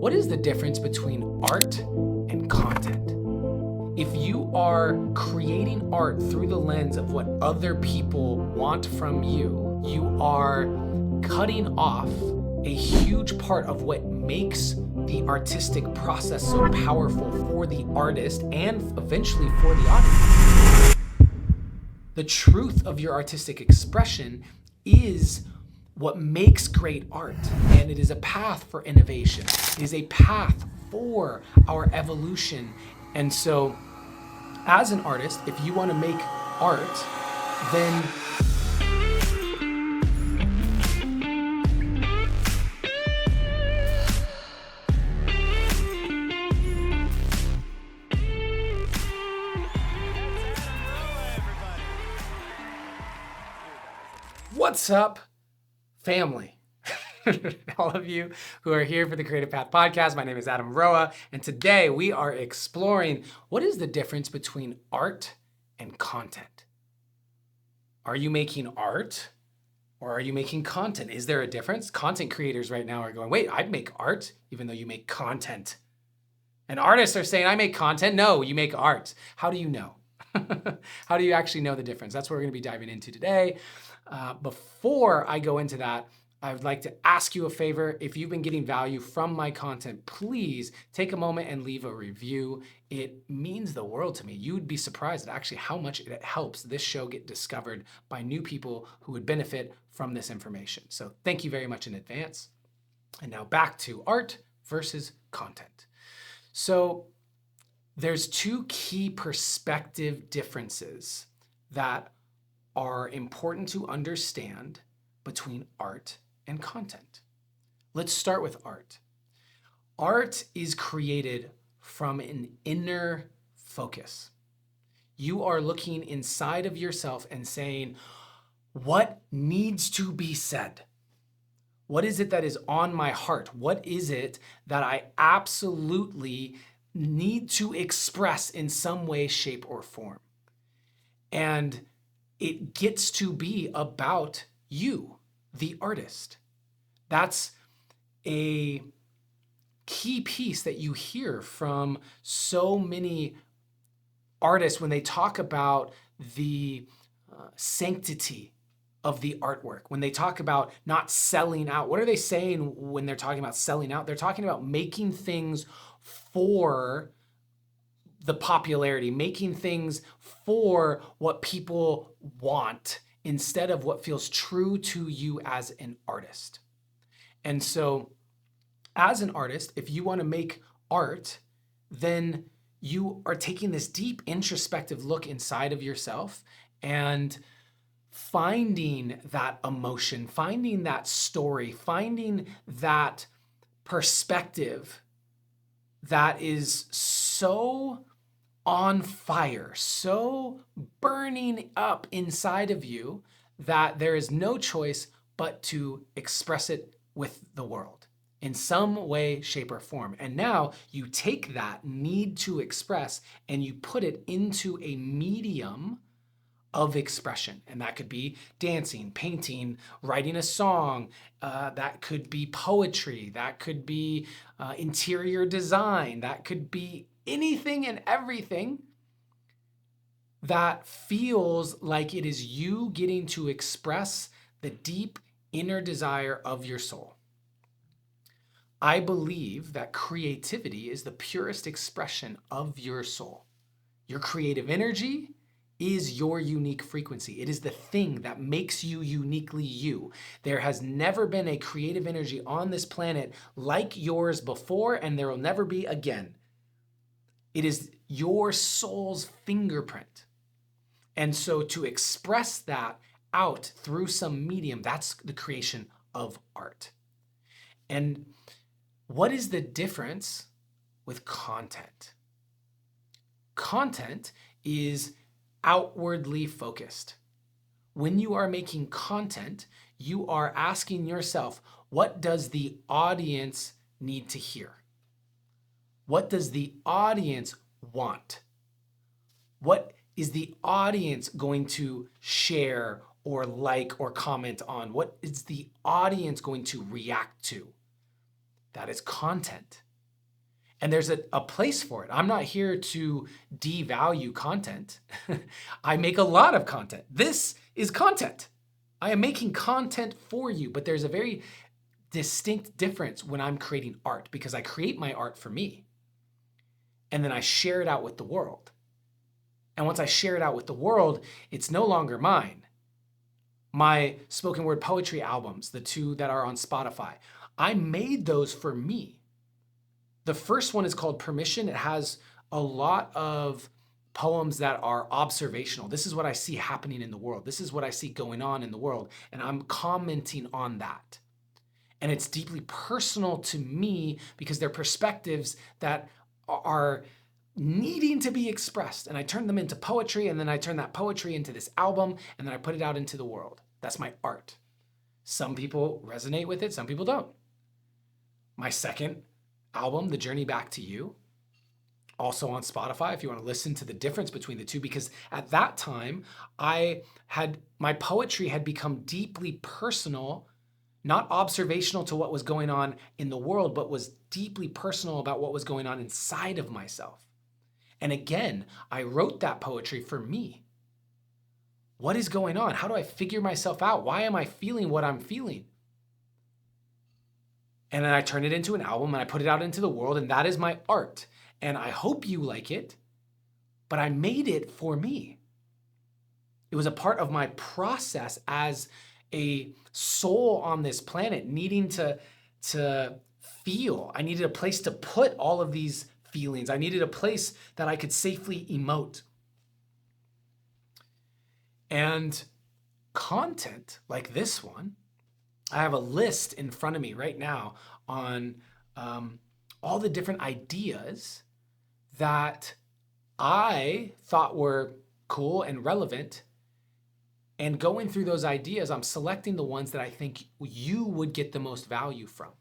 What is the difference between art and content? If you are creating art through the lens of what other people want from you, you are cutting off a huge part of what makes the artistic process so powerful for the artist and eventually for the audience. The truth of your artistic expression is what makes great art, and it is a path for innovation. It is a path for our evolution. And so, as an artist, if you want to make art, then what's up, family? All of you who are here for the Creative Path Podcast, my name is Adam Roa, and today we are exploring what is the difference between art and content. Are you making art or are you making content? Is there a difference? Content creators right now are going, wait, I make art even though you make content. And artists are saying, I make content. No, you make art. How do you know? How do you actually know the difference? That's what we're going to be diving into today. Before I go into that, I would like to ask you a favor. If you've been getting value from my content, please take a moment and leave a review. It means the world to me. You would be surprised at actually how much it helps this show get discovered by new people who would benefit from this information. So thank you very much in advance. And now back to art versus content. So there's two key perspective differences that are important to understand between art and content. Let's start with art. Art is created from an inner focus. You are looking inside of yourself and saying, what needs to be said? What is it that is on my heart? What is it that I absolutely need to express in some way, shape, or form? And it gets to be about you, the artist. That's a key piece that you hear from so many artists when they talk about the sanctity of the artwork. When they talk about not selling out, what are they saying when they're talking about selling out? They're talking about making things for the popularity, making things for what people want instead of what feels true to you as an artist. And so as an artist, if you want to make art, then you are taking this deep introspective look inside of yourself and finding that emotion, finding that story, finding that perspective that is so on fire, so burning up inside of you that there is no choice but to express it with the world in some way, shape, or form. And now you take that need to express and you put it into a medium of expression. And that could be dancing, painting, writing a song, that could be poetry, that could be interior design, that could be anything and everything that feels like it is you getting to express the deep inner desire of your soul. I believe that creativity is the purest expression of your soul. Your creative energy is your unique frequency. It is the thing that makes you uniquely you. There has never been a creative energy on this planet like yours before, and there will never be again. It is your soul's fingerprint. And so to express that out through some medium, that's the creation of art. And what is the difference with content? Content is outwardly focused. When you are making content, you are asking yourself, what does the audience need to hear? What does the audience want? What is the audience going to share or like or comment on? What is the audience going to react to? That is content. And there's a place for it. I'm not here to devalue content. I make a lot of content. This is content. I am making content for you, but there's a very distinct difference when I'm creating art, because I create my art for me and then I share it out with the world. And once I share it out with the world, it's no longer mine. My spoken word poetry albums, the 2 that are on Spotify, I made those for me. The first one is called Permission. It has a lot of poems that are observational. This is what I see happening in the world. This is what I see going on in the world. And I'm commenting on that. And it's deeply personal to me because they're perspectives that are needing to be expressed. And I turn them into poetry, and then I turn that poetry into this album, and then I put it out into the world. That's my art. Some people resonate with it, some people don't. My second album, The Journey Back to You, also on Spotify if you want to listen to the difference between the two, because at that time my poetry had become deeply personal, not observational to what was going on in the world, but was deeply personal about what was going on inside of myself. And again, I wrote that poetry for me. What is going on? How do I figure myself out? Why am I feeling what I'm feeling? And then I turn it into an album and I put it out into the world, and that is my art. And I hope you like it, but I made it for me. It was a part of my process as a soul on this planet, needing to feel. I needed a place to put all of these feelings. I needed a place that I could safely emote. And content like this one, I have a list in front of me right now on all the different ideas that I thought were cool and relevant. And going through those ideas, I'm selecting the ones that I think you would get the most value from.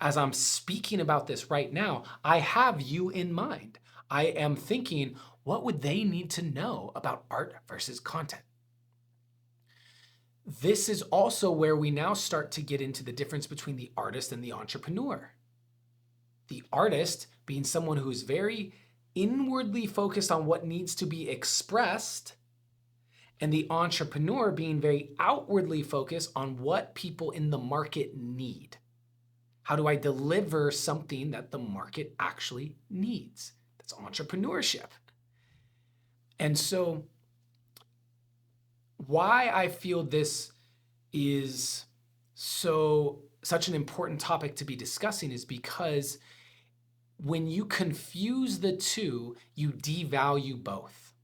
As I'm speaking about this right now, I have you in mind. I am thinking, what would they need to know about art versus content? This is also where we now start to get into the difference between the artist and the entrepreneur. The artist being someone who's very inwardly focused on what needs to be expressed, and the entrepreneur being very outwardly focused on what people in the market need. How do I deliver something that the market actually needs? That's entrepreneurship. And so why I feel this is such an important topic to be discussing is because when you confuse the two, you devalue both.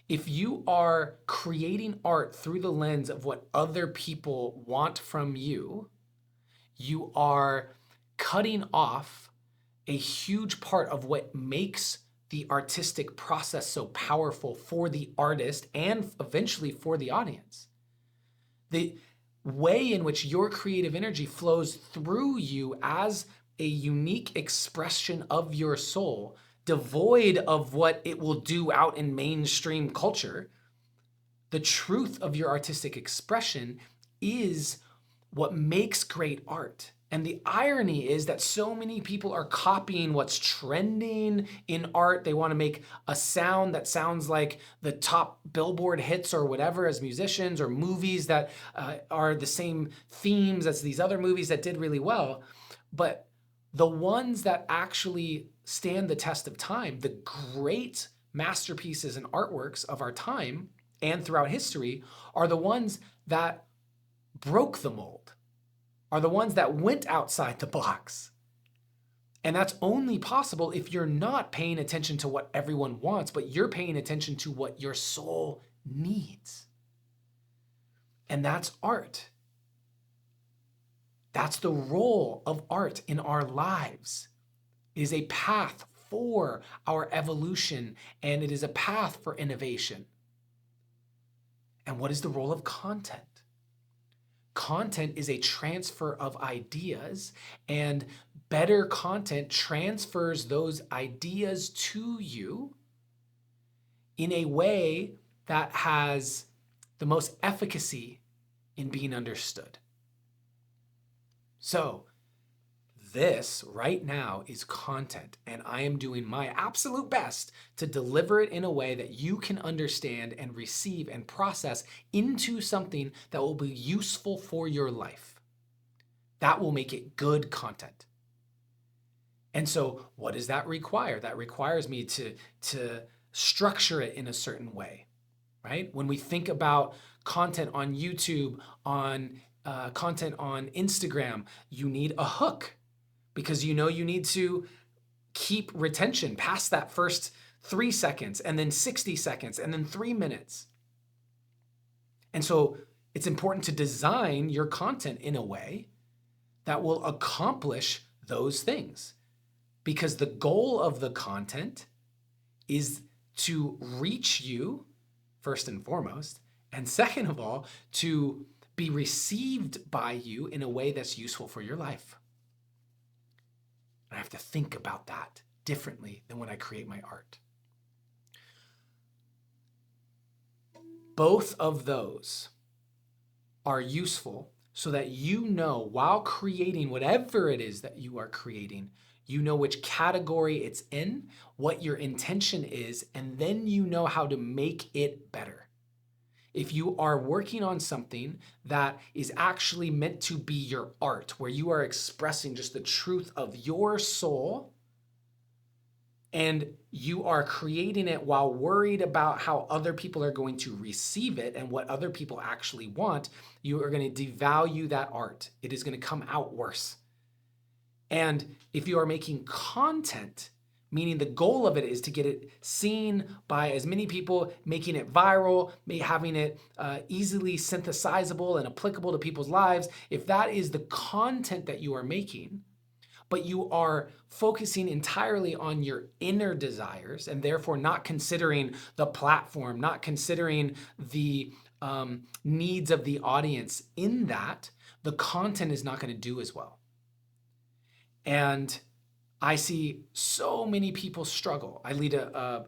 If you are creating art through the lens of what other people want from you, you are cutting off a huge part of what makes the artistic process so powerful for the artist and eventually for the audience. The way in which your creative energy flows through you as a unique expression of your soul, devoid of what it will do out in mainstream culture, the truth of your artistic expression is what makes great art. And the irony is that so many people are copying what's trending in art. They want to make a sound that sounds like the top Billboard hits or whatever as musicians, or movies that are the same themes as these other movies that did really well. But the ones that actually stand the test of time, the great masterpieces and artworks of our time and throughout history, are the ones that broke the mold, are the ones that went outside the box. And that's only possible if you're not paying attention to what everyone wants, but you're paying attention to what your soul needs. And that's art. That's the role of art in our lives. It is a path for our evolution, and it is a path for innovation. And what is the role of content? Content is a transfer of ideas, and better content transfers those ideas to you in a way that has the most efficacy in being understood. So This right now is content, and I am doing my absolute best to deliver it in a way that you can understand and receive and process into something that will be useful for your life. That will make it good content. And so what does that require? That requires me to structure it in a certain way, right? When we think about content on YouTube, on content on Instagram, you need a hook because you need to keep retention past that first 3 seconds and then 60 seconds and then 3 minutes. And so it's important to design your content in a way that will accomplish those things. Because the goal of the content is to reach you, first and foremost, and second of all, to be received by you in a way that's useful for your life. I have to think about that differently than when I create my art. Both of those are useful so that while creating whatever it is that you are creating, you know which category it's in, what your intention is, and then you know how to make it better. If you are working on something that is actually meant to be your art, where you are expressing just the truth of your soul, and you are creating it while worried about how other people are going to receive it and what other people actually want, you are going to devalue that art. It is going to come out worse. And if you are making content, meaning the goal of it is to get it seen by as many people, making it viral, having it easily synthesizable and applicable to people's lives, if that is the content that you are making, but you are focusing entirely on your inner desires and therefore not considering the platform, not considering the needs of the audience in that, the content is not going to do as well. And I see so many people struggle. I lead a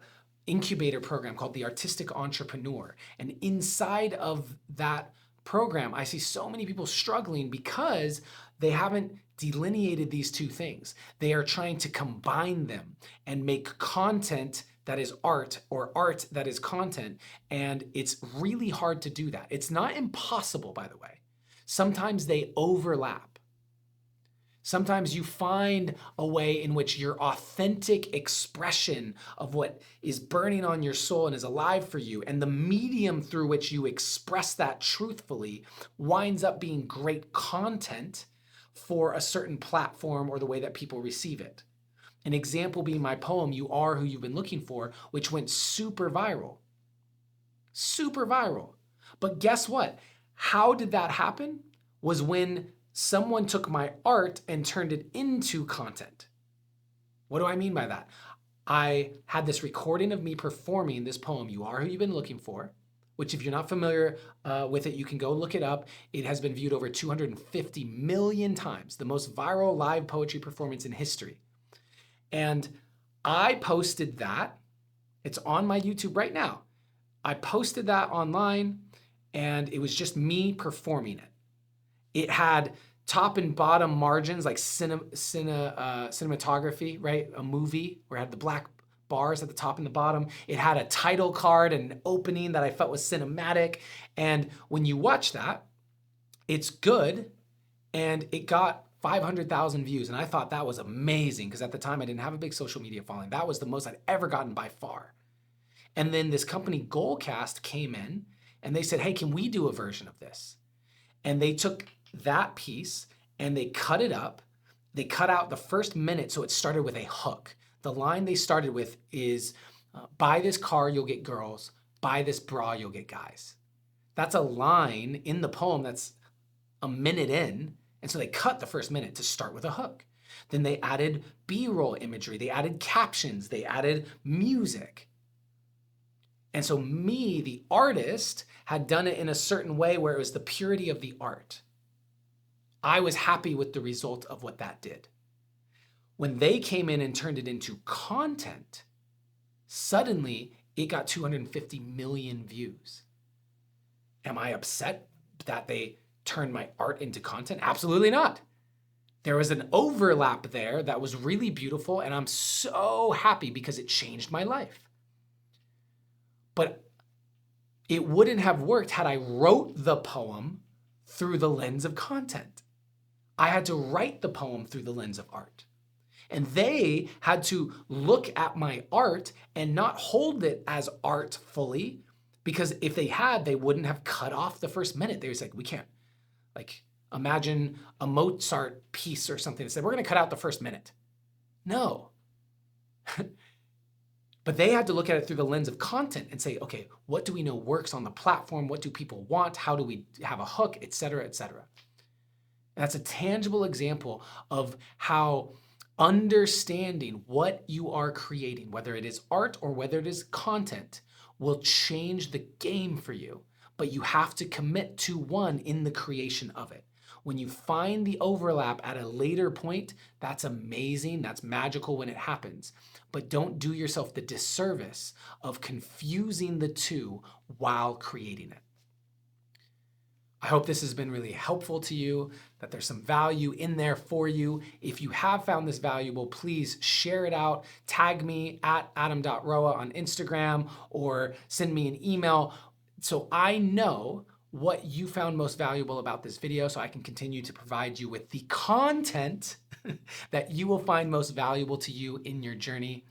incubator program called the Artistic Entrepreneur. And inside of that program, I see so many people struggling because they haven't delineated these two things. They are trying to combine them and make content that is art or art that is content. And it's really hard to do that. It's not impossible, by the way. Sometimes they overlap. Sometimes you find a way in which your authentic expression of what is burning on your soul and is alive for you, and the medium through which you express that truthfully winds up being great content for a certain platform or the way that people receive it. An example being my poem, You Are Who You've Been Looking For, which went super viral. Super viral. But guess what? How did that happen? Was when someone took my art and turned it into content. What do I mean by that? I had this recording of me performing this poem, You Are Who You've Been Looking For, which if you're not familiar with it, you can go look it up. It has been viewed over 250 million times, the most viral live poetry performance in history. And I posted that. It's on my YouTube right now. I posted that online, and it was just me performing it. It had top and bottom margins like cinematography, right? A movie where it had the black bars at the top and the bottom. It had a title card and an opening that I felt was cinematic. And when you watch that, it's good. And it got 500,000 views. And I thought that was amazing because at the time I didn't have a big social media following. That was the most I'd ever gotten by far. And then this company Goalcast came in and they said, hey, can we do a version of this? And they took that piece and they cut it up. They cut out the first minute, so it started with a hook. The line they started with is, buy this car, you'll get girls. Buy this bra, you'll get guys. That's a line in the poem that's a minute in. And so they cut the first minute to start with a hook. Then they added B-roll imagery. They added captions. They added music. And so me, the artist, had done it in a certain way where it was the purity of the art. I was happy with the result of what that did. When they came in and turned it into content, suddenly it got 250 million views. Am I upset that they turned my art into content? Absolutely not. There was an overlap there that was really beautiful, and I'm so happy because it changed my life. But it wouldn't have worked had I wrote the poem through the lens of content. I had to write the poem through the lens of art. And they had to look at my art and not hold it as art fully, because if they had, they wouldn't have cut off the first minute. They was like, we can't, like, imagine a Mozart piece or something that said, we're going to cut out the first minute. No. But they had to look at it through the lens of content and say, okay, what do we know works on the platform? What do people want? How do we have a hook, et cetera, et cetera. And that's a tangible example of how understanding what you are creating, whether it is art or whether it is content, will change the game for you. But you have to commit to one in the creation of it. When you find the overlap at a later point, that's amazing, that's magical when it happens. But don't do yourself the disservice of confusing the two while creating it. I hope this has been really helpful to you, that there's some value in there for you. If you have found this valuable, please share it out. Tag me at adam.roa on Instagram or send me an email so I know what you found most valuable about this video, so I can continue to provide you with the content that you will find most valuable to you in your journey.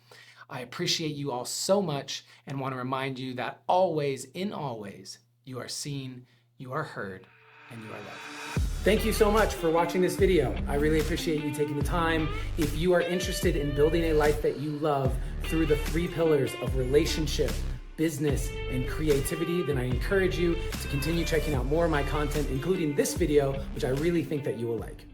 I appreciate you all so much and want to remind you that always, in always, you are seen, you are heard, and you are loved. Thank you so much for watching this video. I really appreciate you taking the time. If you are interested in building a life that you love through the 3 pillars of relationship, business, and creativity, then I encourage you to continue checking out more of my content, including this video, which I really think that you will like.